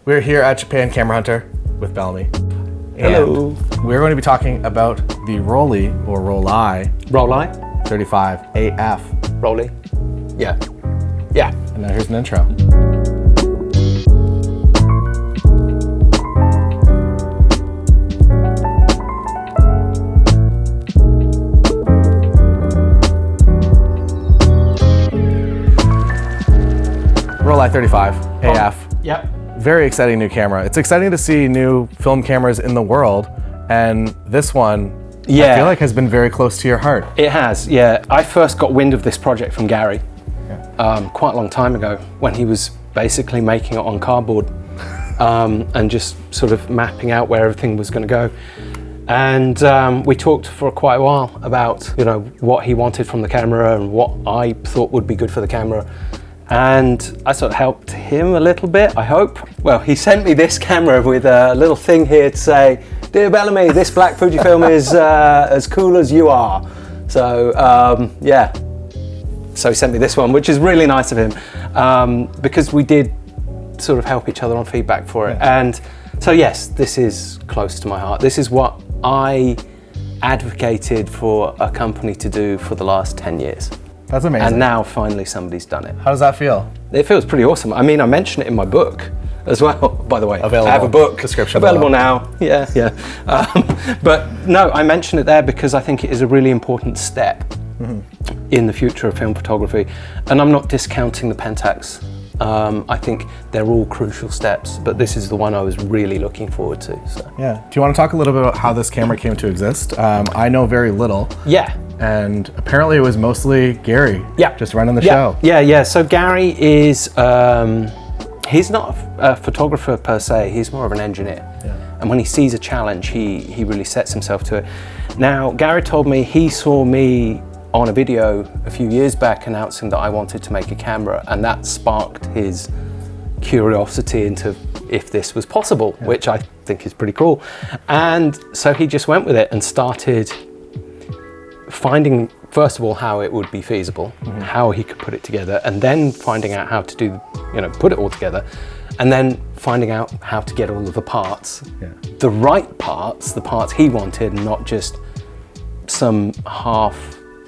We're here at Japan Camera Hunter with Bellamy. Hello. And we're going to be talking about the Rollei or Rollei Rollei? 35 AF. Rollei? Yeah. Yeah. And now here's an intro. Rollei 35 AF. Yep. Very exciting new camera. It's exciting to see new film cameras in the world, and this one, I feel like has been very close to your heart. It has, yeah. I first got wind of this project from Gary quite a long time ago when he was basically making it on cardboard and just sort of mapping out where everything was going to go. And we talked for quite a while about, you know, what he wanted from the camera and what I thought would be good for the camera. And I sort of helped him a little bit, I hope. Well, he sent me this camera with a little thing here to say, "Dear Bellamy, this black Fujifilm is as cool as you are." So, yeah. So he sent me this one, which is really nice of him, because we did sort of help each other on feedback for it. And so, yes, this is close to my heart. This is what I advocated for a company to do for the last 10 years. That's amazing. And now finally somebody's done it. How does that feel? It feels pretty awesome. I mean, I mention it in my book as well, by the way. Available. I have a book. Description available below. now. Yeah. But no, I mention it there because I think it is a really important step in the future of film photography. And I'm not discounting the Pentax. I think they're all crucial steps, but this is the one I was really looking forward to. So. Yeah. Do you want to talk a little bit about how this camera came to exist? I know very little. Yeah. And apparently it was mostly Gary. Yeah. Just running the show. Yeah. So Gary is, he's not a photographer per se, he's more of an engineer. Yeah. And when he sees a challenge, he really sets himself to it. Now, Gary told me he saw me on a video a few years back announcing that I wanted to make a camera, and that sparked his curiosity into if this was possible, which I think is pretty cool. And so he just went with it and started finding, first of all, how it would be feasible, how he could put it together, and then finding out how to do, put it all together, and then finding out how to get all of the parts, the right parts, the parts he wanted, not just some half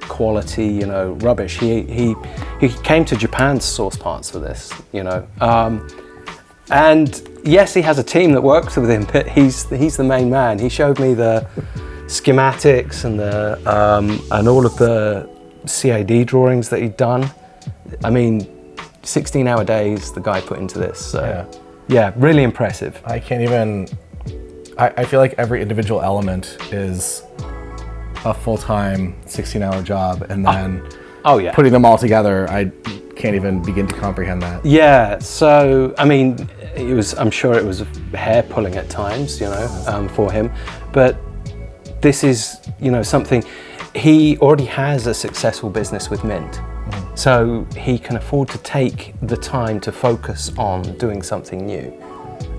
quality, rubbish. He came to Japan to source parts for this, and yes, he has a team that works with him, but he's the main man. He showed me the schematics and the and all of the CAD drawings that he'd done. I mean, 16-hour days the guy put into this. So yeah, really impressive. I can't even. I feel like every individual element is a full-time 16-hour job, and then putting them all together, I can't even begin to comprehend that. Yeah, so I mean, I'm sure it was hair pulling at times, for him, but this is, something, he already has a successful business with Mint, so he can afford to take the time to focus on doing something new,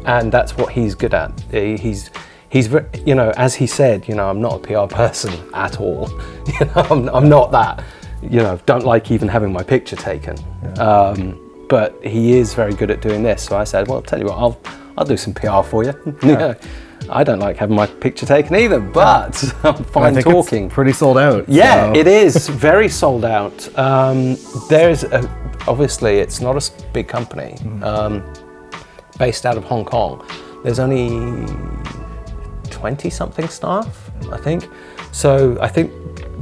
and that's what he's good at. He's as he said, I'm not a PR person at all. I'm not that. Don't like even having my picture taken. But he is very good at doing this. So I said, well, I'll tell you what, I'll do some PR for you. I don't like having my picture taken either, but I'm fine talking. It's pretty sold out. Yeah, so. It is very sold out. There's obviously it's not a big company based out of Hong Kong. There's only 20-something staff, I think. So I think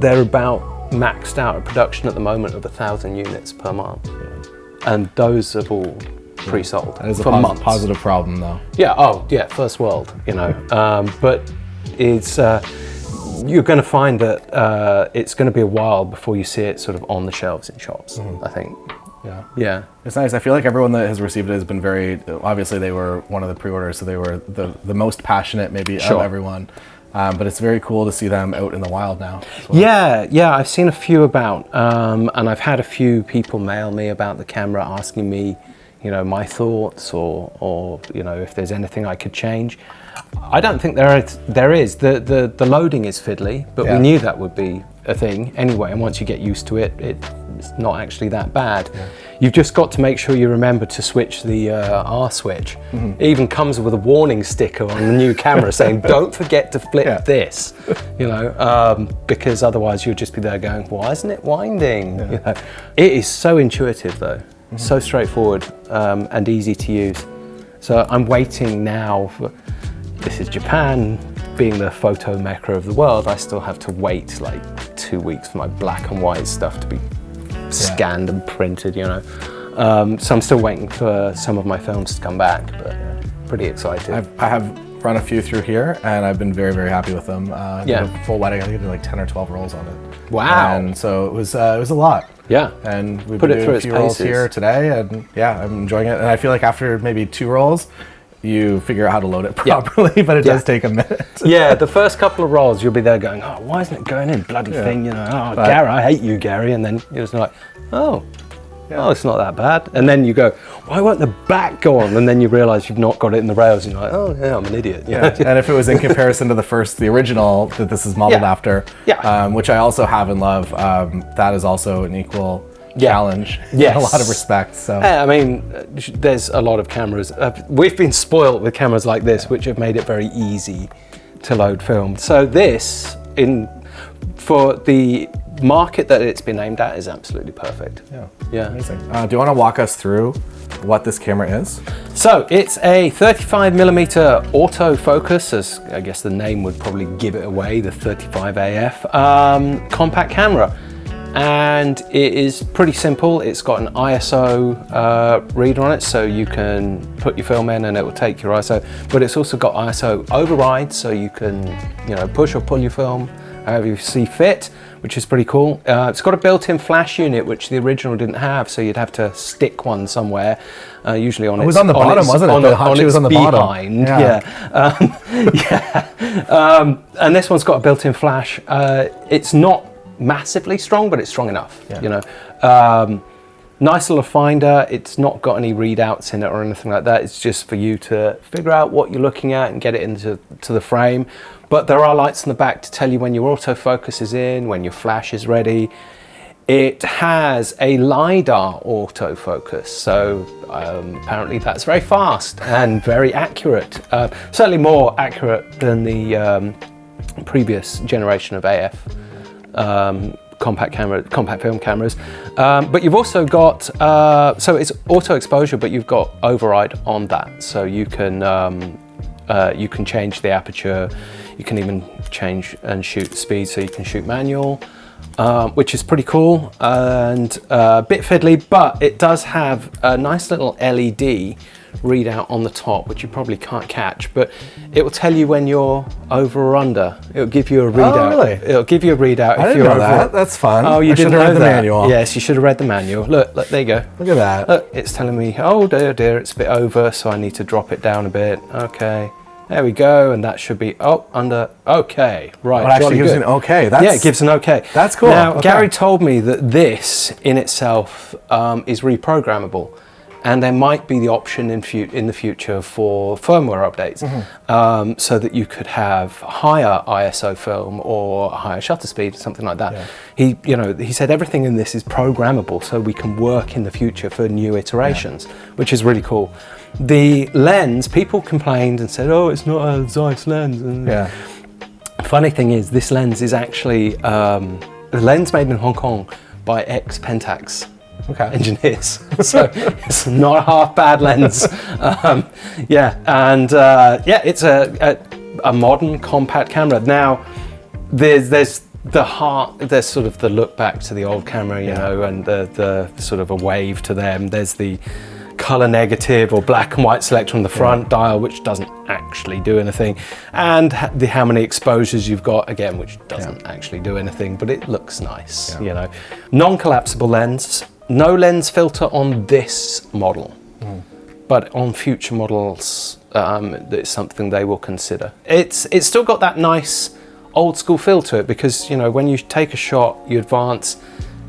they're about maxed out at production at the moment of 1,000 units per month, and those have all pre-sold that is for months. Positive problem though. Yeah, first world, but it's you're going to find that it's going to be a while before you see it sort of on the shelves in shops, I think. Yeah. It's nice. I feel like everyone that has received it has been very, obviously they were one of the pre-orders, so they were the most passionate maybe of everyone. But it's very cool to see them out in the wild now. Well. Yeah, I've seen a few about, and I've had a few people mail me about the camera asking me, my thoughts or if there's anything I could change. I don't think there is. The loading is fiddly, but we knew that would be a thing anyway, and once you get used to it, it's not actually that bad. Yeah. You've just got to make sure you remember to switch the R switch. It even comes with a warning sticker on the new camera saying, don't forget to flip this, you know, because otherwise you'll just be there going, why isn't it winding? You know? It is so intuitive though, so straightforward and easy to use. So I'm waiting now for, this is Japan, being the photo mecca of the world, I still have to wait like 2 weeks for my black and white stuff to be scanned and printed, you know. So I'm still waiting for some of my films to come back, but pretty excited. I have run a few through here, and I've been very, very happy with them. The full wedding, I think I did like 10 or 12 rolls on it. Wow! And so it was a lot. Yeah. And we've been doing a few rolls here today, and I'm enjoying it. And I feel like after maybe 2 rolls, you figure out how to load it properly, but it does take a minute. Yeah, the first couple of rolls, you'll be there going, oh, why isn't it going in? Bloody thing, you know, oh, Gary, I hate you, Gary. And then you're just like, oh, it's not that bad. And then you go, why won't the back go on? And then you realize you've not got it in the rails. And you're like, oh, yeah, I'm an idiot. Yeah. And if it was in comparison to the original that this is modeled after, which I also have and love, that is also an equal challenge in a lot of respects. So I mean, there's a lot of cameras. We've been spoiled with cameras like this, which have made it very easy to load film. So this, for the market that it's been aimed at, is absolutely perfect. Yeah. Amazing. Do you want to walk us through what this camera is? So it's a 35mm autofocus, as I guess the name would probably give it away, the 35AF compact camera. And it is pretty simple. It's got an ISO reader on it, so you can put your film in and it will take your ISO, but it's also got ISO override, so you can, you know, push or pull your film however you see fit, which is pretty cool. It's got a built-in flash unit, which the original didn't have, so you'd have to stick one somewhere, usually on its... It was on the bottom, wasn't it? It was on the bottom. And this one's got a built-in flash. It's not massively strong, but it's strong enough, you know. Nice little finder. It's not got any readouts in it or anything like that. It's just for you to figure out what you're looking at and get it into the frame. But there are lights in the back to tell you when your autofocus is in, when your flash is ready. It has a LiDAR autofocus, so apparently that's very fast and very accurate. Certainly more accurate than the previous generation of AF compact film cameras, but you've also got so it's auto exposure, but you've got override on that, so you can change the aperture, you can even change and shoot speed, so you can shoot manual, which is pretty cool and a bit fiddly, but it does have a nice little LED readout on the top, which you probably can't catch, but it will tell you when you're over or under. It'll give you a readout. Oh, really? It'll give you a readout if you're over. That. That's fun. Oh, you didn't read know the that. manual. Yes, you should have read the manual. Look, there you go. Look at that. Look, it's telling me, oh dear, it's a bit over, so I need to drop it down a bit. Okay. There we go, and that should be under. Okay, right. It actually gives an okay. It gives an okay. That's cool. Now, Gary told me that this in itself is reprogrammable, and there might be the option in the future for firmware updates, so that you could have higher ISO film or higher shutter speed, something like that. Yeah. He said everything in this is programmable, so we can work in the future for new iterations, which is really cool. The lens, people complained and said, oh, it's not a Zeiss lens. And funny thing is, this lens is actually a lens made in Hong Kong by ex-Pentax engineers. So it's not a half bad lens. It's a modern compact camera. Now, there's the heart, there's sort of the look back to the old camera, you know, and the sort of a wave to them. There's the color negative or black and white selector on the front dial, which doesn't actually do anything, and how many exposures you've got, again, which doesn't actually do anything, but it looks nice, you know. Non-collapsible lens, no lens filter on this model, but on future models, it's something they will consider. It's still got that nice old school feel to it, because, you know, when you take a shot, you advance,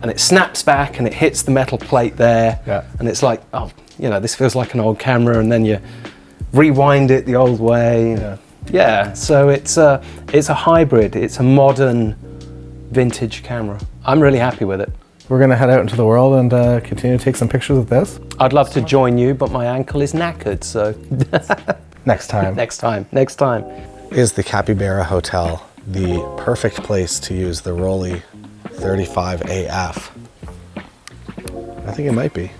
and it snaps back and it hits the metal plate there, and it's like, oh, you know, this feels like an old camera, and then you rewind it the old way. So it's a hybrid. It's a modern vintage camera. I'm really happy with it. We're gonna head out into the world and continue to take some pictures of this. I'd love to join you, but my ankle is knackered, so. Next time. Next time. Is the Capybara Hotel the perfect place to use the Rollei 35 AF? I think it might be.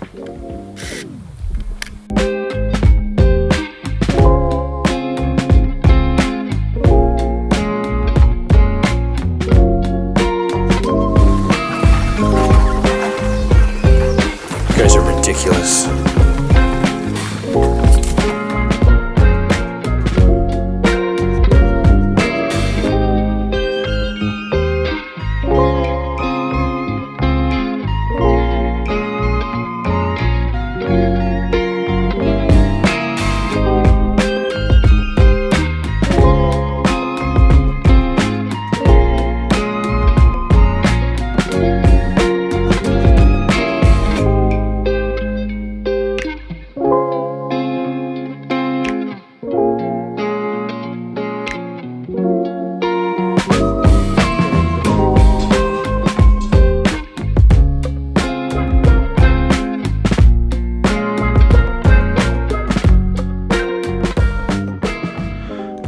You guys are ridiculous.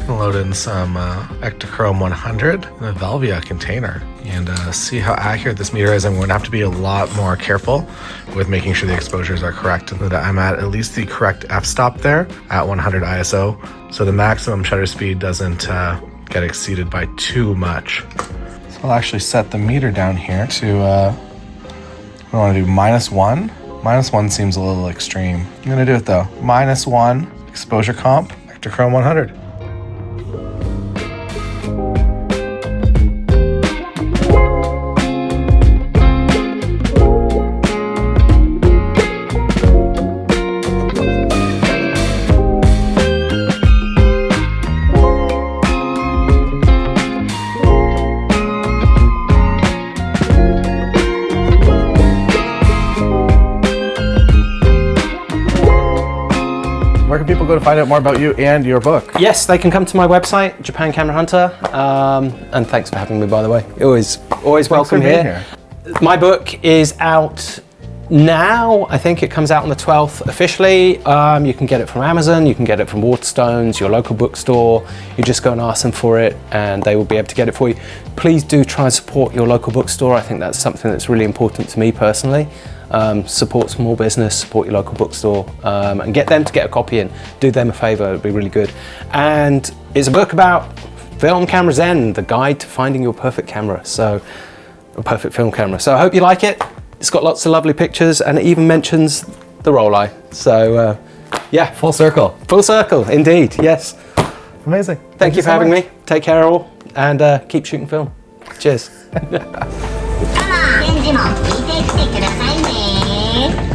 Load in some Ektachrome 100 in a Velvia container and see how accurate this meter is. I'm going to have to be a lot more careful with making sure the exposures are correct and that I'm at least the correct f-stop there at 100 ISO, so the maximum shutter speed doesn't get exceeded by too much. So I'll actually set the meter down here to I want to do -1. -1 seems a little extreme. I'm going to do it though. -1 exposure comp, Ektachrome 100. Where can people go to find out more about you and your book? Yes, they can come to my website, Japan Camera Hunter. And thanks for having me, by the way. Always welcome here. My book is out now. I think it comes out on the 12th officially. You can get it from Amazon, you can get it from Waterstones, your local bookstore. You just go and ask them for it and they will be able to get it for you. Please do try and support your local bookstore. I think that's something that's really important to me personally. Support small business, support your local bookstore, and get them to get a copy in. Do them a favor, it'd be really good. And it's a book about Film Camera Zen, the guide to finding your perfect camera. So, a perfect film camera. So I hope you like it. It's got lots of lovely pictures and it even mentions the Rollei. So, yeah. Full circle. Full circle, indeed, yes. Amazing. Thank you for having me. Take care all, and keep shooting film. Cheers. 返事も聞いてきてくださいね。